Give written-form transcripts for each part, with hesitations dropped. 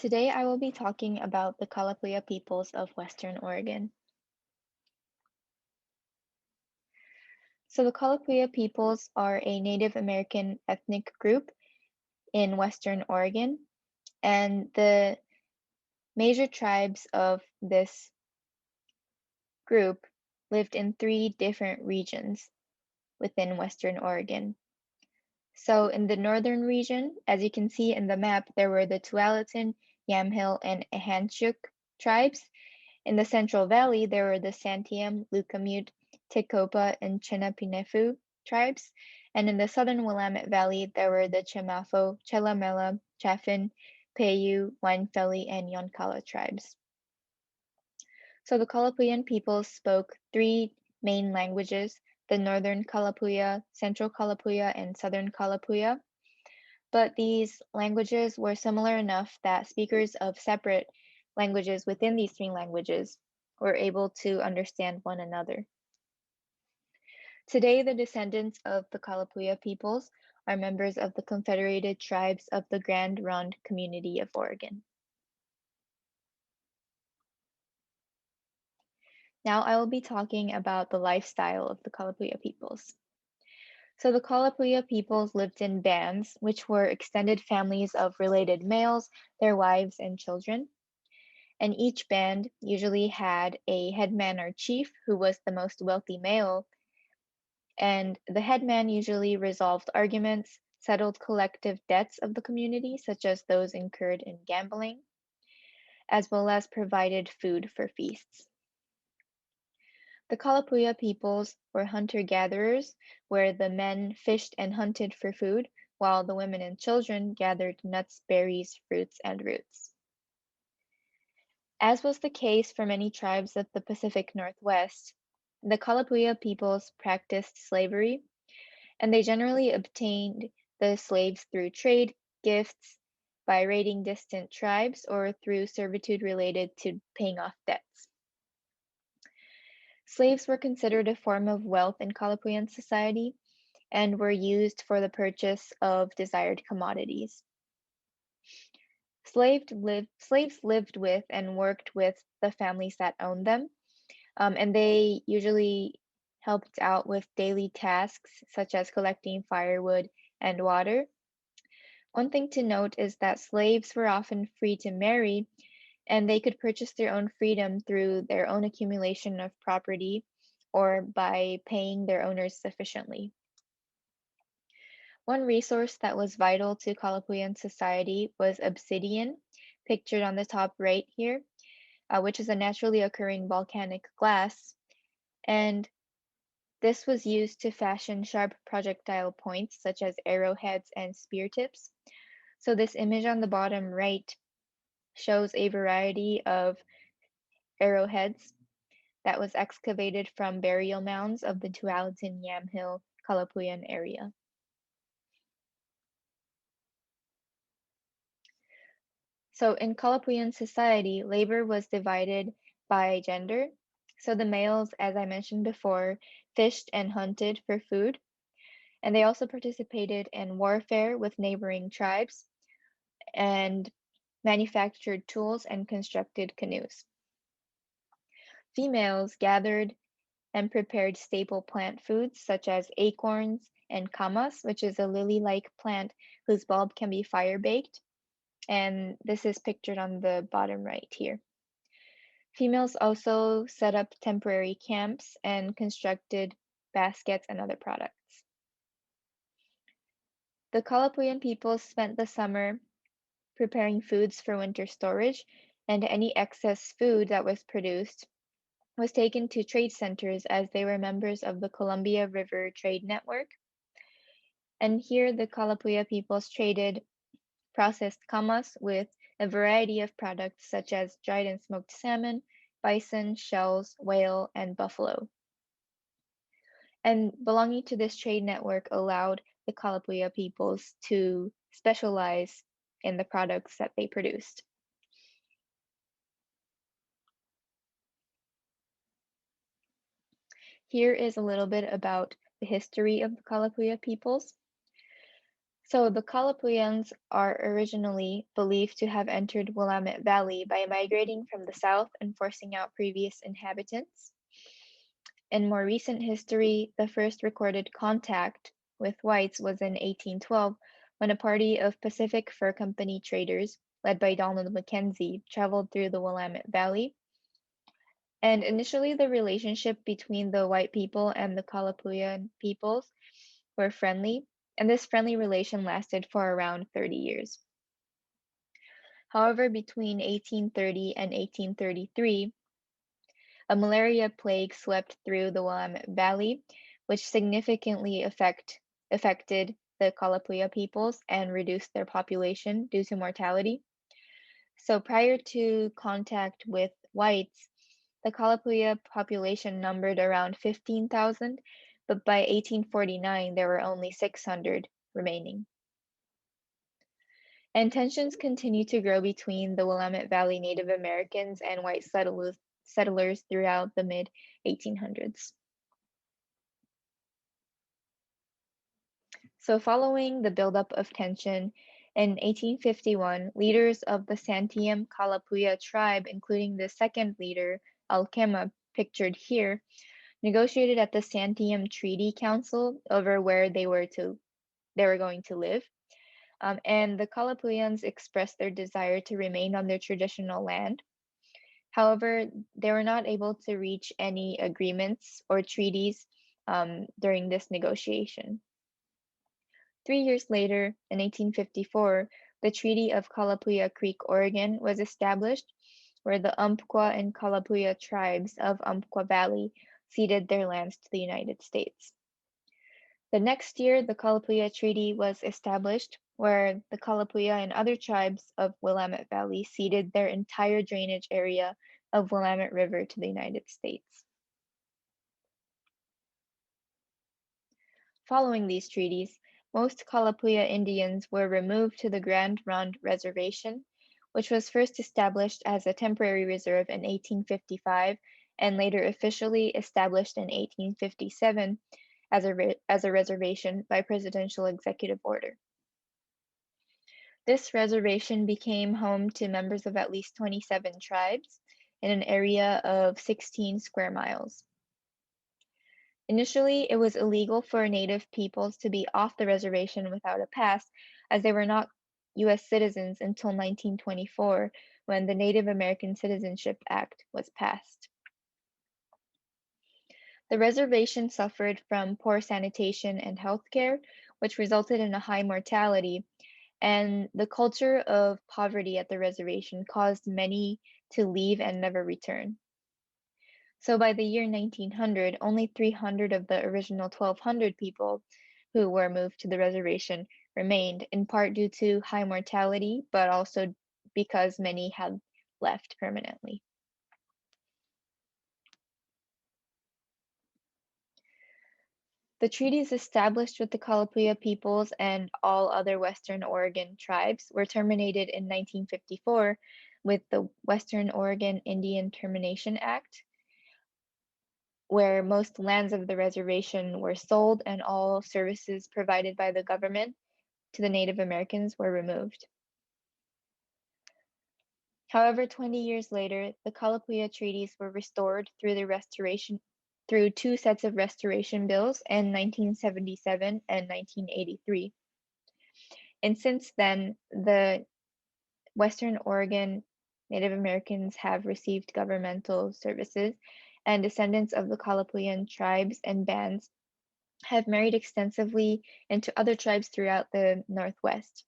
Today I will be talking about the Kalapuya peoples of Western Oregon. So the Kalapuya peoples are a Native American ethnic group in Western Oregon, and the major tribes of this group lived in three different regions within Western Oregon. So in the northern region, as you can see in the map, there were the Tualatin, Yamhill, and Ehanchuk tribes. In the Central Valley, there were the Santiam, Lukamute, Tecopa, and Chinnapinefu tribes, and in the Southern Willamette Valley, there were the Chemafo, Chelamela, Chaffin, Paiute, Winefelly, and Yoncalla tribes. So the Kalapuyan people spoke three main languages: the Northern Kalapuya, Central Kalapuya, and Southern Kalapuya. But these languages were similar enough that speakers of separate languages within these three languages were able to understand one another. Today, the descendants of the Kalapuya peoples are members of the Confederated Tribes of the Grand Ronde Community of Oregon. Now I will be talking about the lifestyle of the Kalapuya peoples. So the Kalapuya peoples lived in bands, which were extended families of related males, their wives, and children. And each band usually had a headman or chief who was the most wealthy male, and the headman usually resolved arguments, settled collective debts of the community, such as those incurred in gambling, as well as provided food for feasts. The Kalapuya peoples were hunter-gatherers, where the men fished and hunted for food, while the women and children gathered nuts, berries, fruits, and roots. As was the case for many tribes of the Pacific Northwest, the Kalapuya peoples practiced slavery, and they generally obtained the slaves through trade, gifts, by raiding distant tribes, or through servitude related to paying off debts. Slaves were considered a form of wealth in Kalapuyan society and were used for the purchase of desired commodities. Slaves lived with and worked with the families that owned them, and they usually helped out with daily tasks such as collecting firewood and water. One thing to note is that slaves were often free to marry, and they could purchase their own freedom through their own accumulation of property or by paying their owners sufficiently. One resource that was vital to Kalapuyan society was obsidian, pictured on the top right here, which is a naturally occurring volcanic glass, and this was used to fashion sharp projectile points such as arrowheads and spear tips. So this image on the bottom right shows a variety of arrowheads that was excavated from burial mounds of the Tualatin Yamhill Kalapuyan area. So in Kalapuyan society, labor was divided by gender. So the males, as I mentioned before, fished and hunted for food, and they also participated in warfare with neighboring tribes and manufactured tools and constructed canoes. Females gathered and prepared staple plant foods such as acorns and camas, which is a lily-like plant whose bulb can be fire-baked, and this is pictured on the bottom right here. Females also set up temporary camps and constructed baskets and other products. The Kalapuyan people spent the summer preparing foods for winter storage, and any excess food that was produced was taken to trade centers as they were members of the Columbia River Trade Network. And here the Kalapuya peoples traded processed camas with a variety of products such as dried and smoked salmon, bison, shells, whale, and buffalo. And belonging to this trade network allowed the Kalapuya peoples to specialize in the products that they produced. Here is a little bit about the history of the Kalapuya peoples. So the Kalapuyans are originally believed to have entered Willamette Valley by migrating from the south and forcing out previous inhabitants. In more recent history, the first recorded contact with whites was in 1812 when a party of Pacific Fur Company traders, led by Donald Mackenzie, traveled through the Willamette Valley. And initially, the relationship between the white people and the Kalapuyan peoples were friendly, and this friendly relation lasted for around 30 years. However, between 1830 and 1833, a malaria plague swept through the Willamette Valley, which significantly affected the Kalapuya peoples and reduced their population due to mortality. So prior to contact with whites, the Kalapuya population numbered around 15,000, but by 1849 there were only 600 remaining. And tensions continued to grow between the Willamette Valley Native Americans and white settlers throughout the mid-1800s. So following the buildup of tension, in 1851, leaders of the Santiam Kalapuya tribe, including the second leader, Alkema, pictured here, negotiated at the Santiam Treaty Council over where they were going to live. And the Kalapuyans expressed their desire to remain on their traditional land. However, they were not able to reach any agreements or treaties during this negotiation. 3 years later, in 1854, the Treaty of Kalapuya Creek, Oregon was established, where the Umpqua and Kalapuya tribes of Umpqua Valley ceded their lands to the United States. The next year, the Kalapuya Treaty was established, where the Kalapuya and other tribes of Willamette Valley ceded their entire drainage area of Willamette River to the United States. Following these treaties, most Kalapuya Indians were removed to the Grand Ronde Reservation, which was first established as a temporary reserve in 1855 and later officially established in 1857 as a reservation by presidential executive order. This reservation became home to members of at least 27 tribes in an area of 16 square miles. Initially, it was illegal for Native peoples to be off the reservation without a pass, as they were not U.S. citizens until 1924, when the Native American Citizenship Act was passed. The reservation suffered from poor sanitation and health care, which resulted in a high mortality, and the culture of poverty at the reservation caused many to leave and never return. So by the year 1900, only 300 of the original 1,200 people who were moved to the reservation remained, in part due to high mortality, but also because many had left permanently. The treaties established with the Kalapuya peoples and all other Western Oregon tribes were terminated in 1954 with the Western Oregon Indian Termination Act, where most lands of the reservation were sold and all services provided by the government to the Native Americans were removed. However, 20 years later, the Kalapuya treaties were restored through two sets of restoration bills in 1977 and 1983. And since then, the Western Oregon Native Americans have received governmental services, and descendants of the Kalapuyan tribes and bands have married extensively into other tribes throughout the Northwest.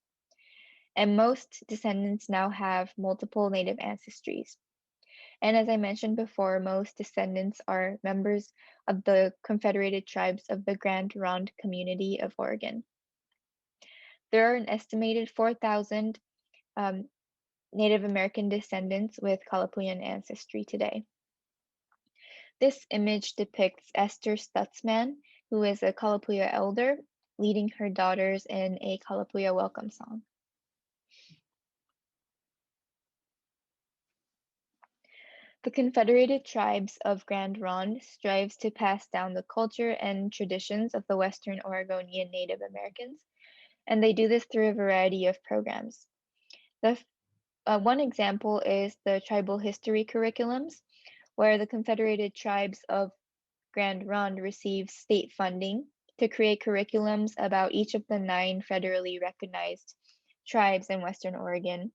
And most descendants now have multiple Native ancestries. And as I mentioned before, most descendants are members of the Confederated Tribes of the Grand Ronde Community of Oregon. There are an estimated 4,000 Native American descendants with Kalapuyan ancestry today. This image depicts Esther Stutzman, who is a Kalapuya elder, leading her daughters in a Kalapuya welcome song. The Confederated Tribes of Grand Ronde strives to pass down the culture and traditions of the Western Oregonian Native Americans, And they do this through a variety of programs. One example is the tribal history curriculums, where the Confederated Tribes of Grand Ronde receive state funding to create curriculums about each of the 9 federally recognized tribes in Western Oregon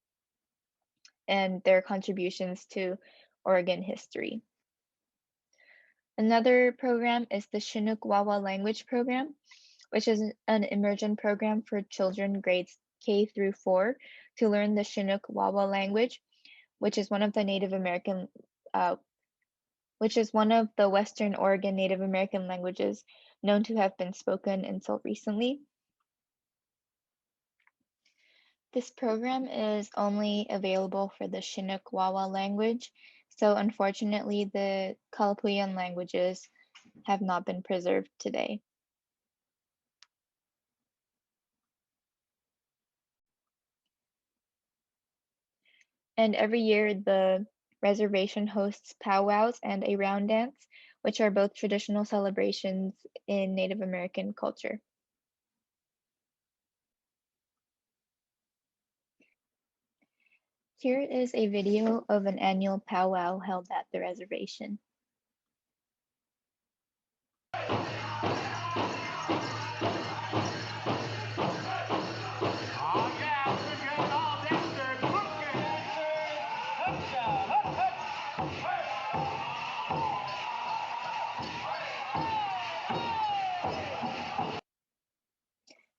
and their contributions to Oregon history. Another program is the Chinook Wawa Language Program, which is an immersion program for children grades K through 4 to learn the Chinook Wawa language, which is one of the Western Oregon Native American languages known to have been spoken until recently. This program is only available for the Chinook Wawa language, so unfortunately the Kalapuyan languages have not been preserved today. And every year the reservation hosts powwows and a round dance, which are both traditional celebrations in Native American culture. Here is a video of an annual powwow held at the reservation.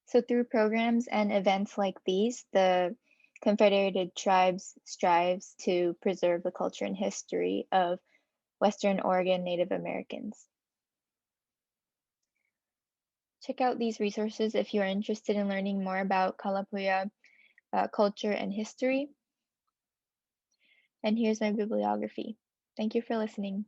So through programs and events like these, the Confederated Tribes strives to preserve the culture and history of Western Oregon Native Americans. Check out these resources if you are interested in learning more about Kalapuya culture and history. And here's my bibliography. Thank you for listening.